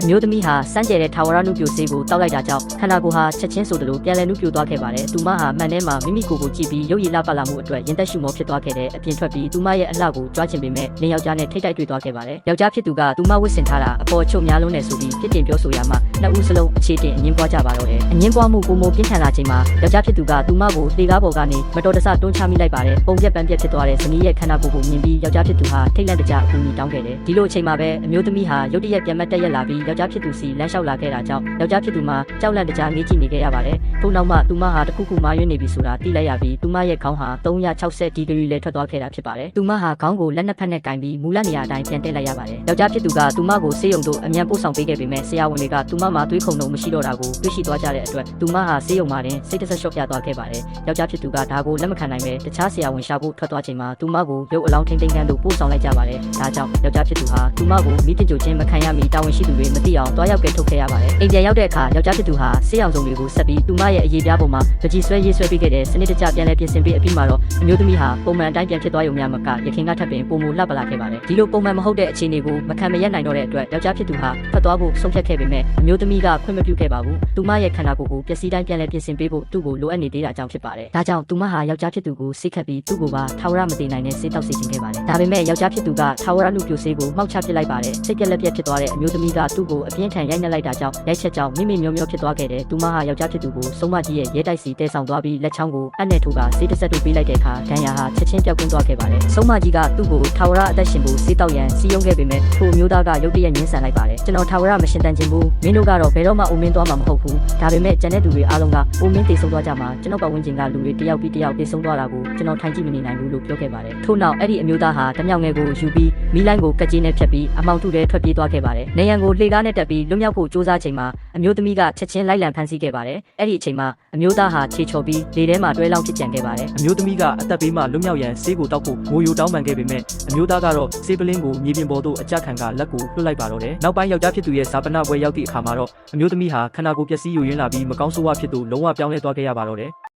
အမျိုးသမီးဟာစမ်းကြဲတဲ့ထာဝရနုပြိုဆေးကိုတောက်လိုက်တာကြောင့်ခန္ဓာကိုယ်ဟာချက်ချင်းဆိုသလိုပြန်လည်နုပြိုသွားခဲ့ပါတယ်။သူမဟာမှန်ထဲမှာမိမိကိုယ်ကိုကြည့်ပြီးရုပ်ရည်လှပလာမှုအတွက်ရင်သက်ရှုမောဖြစ်သွားခဲ့တဲ့အပြင်ထွက်ပြီးသူမရဲ့အလှကိုကြွားချင်ပေမဲ့လင်ယောက်ျားနဲ့ထိတ်တိုက်တွေ့သွားခဲ့ပါတယ်။ယောက်ျားဖြစ်သူကသူမဝတ်ဆင်ထားတာအပေါ်ချုပ်များလုံးနဲ့ဆိုပြီးပြစ်တင်ပြောဆိုရမှာနှစ်ဦးစလုံးအခြေတင်အငင်းပွားကြပါတော့တယ်။အငင်းပွားမှုပုံမပြင်းထန်လာချိန်မှာယောက်ျားဖြစ်သူကသူမကိုလှေကားပေါ်ကနေမတော်တဆတွန်းချမိလိုက်ပါတယ်။ပုံပြက်ပန်းပြက်ဖြစ်သွားတဲ့ဇနီးရဲ့ခန္ဓာကိုယ်ကိုမြင်ပြီးယောက်ျားဖြစ်သူဟာထိတ်လန့်တကြအကူအညီတောင်းခဲ့တယ်။ဒီလိုအချိန်မှာပဲအမျိုးသမီးဟာရုတ်တရက်ပြန်မတ်တက်ရက်လာပြီးယောက်ျားဖြစ်သူစီလမ်းလျှောက်လာခဲ့တာကြောင့်ယောက်ျားဖြစ်သူမှာကြောက်လန့်တကြားငေးကြည့်နေခဲ့ရပါတယ်။ထို့နောက်မှသူမဟာတခုခုမာရွေးနေပြီဆိုတာသိလိုက်ရပြီးသူမရဲ့ခေါင်းဟာ360ဒီဂရီလဲထွက်သွားခဲ့တာဖြစ်ပါတယ်။သူမဟာခေါင်းကိုလက်နှစ်ဖက်နဲ့ကင်ပြီးမူလနေရာအတိုင်းပြန်တက်လိုက်ရပါတယ်။ယောက်ျားဖြစ်သူကသူမကိုဆေးရုံသို့အမြန်ပို့ဆောင်ပေးခဲ့ပေမဲ့ဆရာဝန်တွေကသူမမှာသွေးခုန်လုံးမရှိတော့တာကိုတွေ့ရှိသွားကြတဲ့အတွက်သူမဟာဆေးရုံမှာတင်စိတ်တဆက်လျှော့ပြသွားခဲ့ပါတယ်။ယောက်ျားဖြစ်သူကဒါကိုလက်မခံနိုင်ပဲတခြားဆရာဝန်ရှာဖို့ထွက်သွားချိန်မှာသူမကိုရုပ်အလောင်းထိမ့်သိမ်းခန်းသို့ပို့ဆောင်လိုက်ကြပါတယ်။ဒါကြောင့်ယောက်ျားဖြစ်သူဟာသူမကိုမိပစ်ကြိုချင်းမခံရမီတာဝန်ရှိသူတွေမသိအောင်တွားရောက်ကဲထုတ်ခဲ့ရပါတယ်။အိမ်ပြန်ရောက်တဲ့အခါယောက်ျားဖြစ်သူဟာဆေးရောင်စုံတွေကိုဆက်ပြီးသူမရဲ့အရေးပြားပေါ်မှာပကြီးဆွဲရေးဆွဲပေးခဲ့တဲ့စနစ်တကျပြန်လည်ပြင်ဆင်ပေးအပြီးမှာတော့အမျိုးသမီးဟာပုံမှန်အတိုင်းပြန်ဖြစ်သွားရုံများမကရခင်ကထပ်ပင်ပုံမူလှပလာခဲ့ပါတယ်။ဒီလိုပုံမှန်မဟုတ်တဲ့အခြေအနေကိုမခံမရနိုင်တော့တဲ့အတွက်ယောက်ျားဖြစ်သူဟာဖတ်သွားဖို့ဆုံးဖြတ်ခဲ့ပေမဲ့အမျိုးသမီးကခွင့်မပြုခဲ့ပါဘူး။သူမရဲ့ခန္ဓာကိုယ်ကိုပျက်စီးတိုင်းပြန်လည်ပြင်ဆင်ပေးဖို့သူ့ကိုလိုအပ်နေသေးတာကြောင့်ဖြစ်ပါတယ်။ဒါကြောင့်သူမဟာယောက်ျားဖြစ်သူကိုစိတ်ခတ်ပြီးသူ့ကိုပါထာဝရမသိနိုင်တဲ့စိတ်တောက်စေခြင်းခဲ့ပါတယ်။ဒါပေမဲ့ယောက်ျားဖြစ်သူကထာဝရနုပြိုဆေးကိုမှောက်ချပစ်လိုက်ပါတယ်။စိတ်ပြက်လက်ပြက်ဖြစ်သွားတဲ့အမျိုးသမီးကသူ့ကိုအပြင်းထန်ရိုက်နှက်လိုက်တာကြောင့်ရိုက်ချက်ကြောင့်မိမိမျောမျောဖြစ်သွားခဲ့တဲ့သူမဟာယောက်ျားဖြစ်သူကိုဆုံးမကြီးရဲ့ရဲတိုက်စီတဲဆောင်သွားပြီးလက်ချောင်းကိုအနဲ့ထိုးကဆေးတစ်ဆက်တို့ပေးလိုက်တဲ့အခါဒဏ်ရာဟာချက်ချင်းပြောက်ကွင်းသွားခဲ့ပါတယ်။ဆုံးမကြီးကသူ့ကိုထာဝရအသက်ရှင်ဖို့ဆေးတောက်ရန်စီးရုံးခဲ့ပေမဲ့ထိုအမျိုးသားကရုတ်တရက်ငင်းဆန်လိုက်ပါတယ်။ကျွန်တော်ထာဝရမရှင်တန်ခြင်းဘူးမင်းတို့ကတော့ဘယ်တော့မှအိုမင်းသွားမှာမဟုတ်ဘူး။ဒါပေမဲ့ကျန်တဲ့သူတွေအားလုံးကအိုမင်းတေဆုံးသွားကြမှာကျွန်တော်ပတ်ဝန်းကျင်ကလူတွေတယောက်ပြီးတယောက်တေဆုံးသွားတာကိုကျွန်တော်ထိုင်ကြည့်မနေနိုင်ဘူးလို့ပြောခဲ့ပါတယ်။ထို့နောက်အဲ့ဒီအမျိုးသားဟာတမြောင်ငယ်ကိုယူပြီးမီးလိုင်းကိုကက်ကြီးနဲ့ဖြတ်ပြီးအမောင်ထုထဲထွက်ပြေးသွားခဲ့ပါတယ်။နေရန်ကိုလှေကားနဲ့တက်ပြီးလွတ်မြောက်ဖို့ကြိုးစားချိန်မှာအမျိုးသမီးကချက်ချင်းလိုက်လံဖမ်းဆီးခဲ့ပါတယ်။အဲ့ဒီအချိန်မှာအမျိုးသားဟာခြေချော်ပြီးလေထဲမှာတွဲလောင်းဖြစ်ကြံခဲ့ပါတယ်။ အမျိုးသမီးကအသက်ဘေးမှလွတ်မြောက်ရန်ဆေးကိုတောက်ဖို့ငိုယိုတောင်းပန်ခဲ့ပေမဲ့အမျိုးသားကတော့ဆေးပလင်းကိုမြေပြင်ပေါ်သို့အကြခံကလက်ကိုလွှတ်လိုက်ပါတော့တယ်။နောက်ပိုင်းယောက်ျားဖြစ်သူရဲ့ဇာပနာပွဲရောက်သည့်အခါမှာတော့အမျိုးသမီးဟာခန္ဓာကိုယ်ပျက်စီးယိုယွင်းလာပြီးမကောင်းဆိုးဝါးဖြစ်သူလုံးဝပြောင်းလဲသွားခဲ့ရပါတော့တယ်။